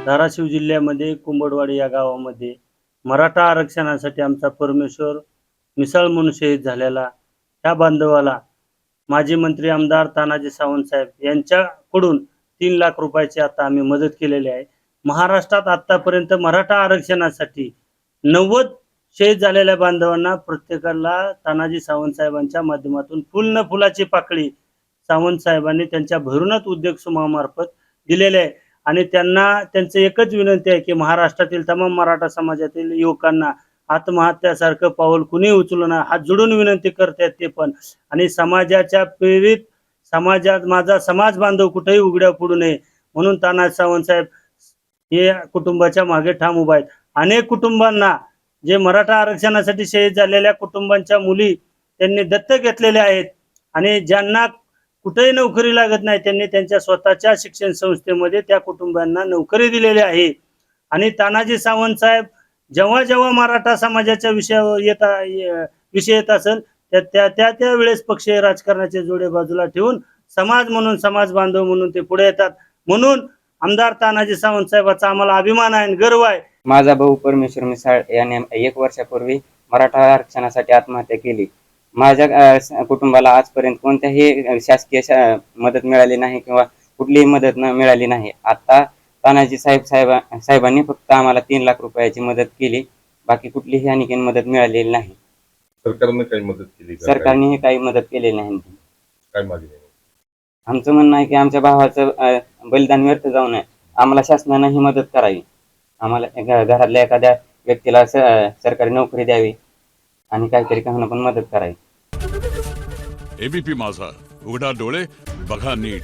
धाराशिव जिल्ह्यामध्ये कुंभडवाडी या गावामध्ये मराठा आरक्षणासाठी आमचा परमेश्वर मिसाळ म्हणून शहीद झालेला त्या बांधवाला माजी मंत्री आमदार तानाजी सावंत साहेब यांच्याकडून 3 लाख रुपयाची आता आम्ही मदत केलेली आहे. महाराष्ट्रात आतापर्यंत मराठा आरक्षणासाठी 90 शहीद झालेल्या बांधवांना प्रत्येकाला तानाजी सावंत साहेबांच्या माध्यमातून फुल न फुलाची पाकळी सावंत साहेबांनी त्यांच्या भैरवनाथ उद्योग समूहामार्फत दिलेले आहे. आणि त्यांचं एकच विनंती आहे की महाराष्ट्रातील तमाम मराठा समाजातील युवकांना आत्महत्यासारखं पाऊल कुणी उचलू नये, हात जोडून विनंती करतात ते पण. आणि समाजाच्या प्रेरित समाजात माझा समाज बांधव कुठेही उघड्या पडू नये म्हणून तानाजी सावंत साहेब हे कुटुंबाच्या मागे ठाम उभा आहेत. अनेक कुटुंबांना जे मराठा आरक्षणासाठी शहीद झालेल्या कुटुंबांच्या मुली त्यांनी दत्तक घेतलेल्या आहेत आणि ज्यांना कुठेही नोकरी लागत नाही त्यांनी त्यांच्या स्वतःच्या शिक्षण संस्थेमध्ये त्या कुटुंबांना नोकरी दिलेली आहे. आणि तानाजी सावंत साहेब जेव्हा जेव्हा मराठा समाजाच्या विषय येत असेल त्या वेळेस पक्षीय राजकारणाचे जोडे बाजूला ठेवून समाज म्हणून, समाज बांधव म्हणून ते पुढे येतात. म्हणून आमदार तानाजी सावंत साहेबांचा आम्हाला अभिमान आहे आणि गर्व आहे. माझा भाऊ परमेश्वर मिसाळ याने 1 वर्षापूर्वी मराठा आरक्षणासाठी आत्महत्या केली. माझ्या कुटुंबाला आजपर्यंत कोणत्याही शासकीय मदत मिळाली नाही किंवा कुठलीही मदत मिळाली नाही. आता तानाजी साहेबांनी फक्त आम्हाला 3 लाख रुपयाची मदत केली, बाकी कुठलीही आणखी मदत मिळालेली नाही. सरकारने काही मदत केली का? सरकारने काही मदत केलेली नाही. काय मागणी? आमचं म्हणणं आहे की आमच्या भावाचं बलिदान व्यर्थ जाऊ नये, आम्हाला शासनानं ही मदत करावी. आम्हाला घरातल्या एखाद्या व्यक्तीला सरकारी नोकरी द्यावी आणि काहीतरी काहींना पण मदत करावी. एबीपी माझा, उघडा डोळे बघा नीट.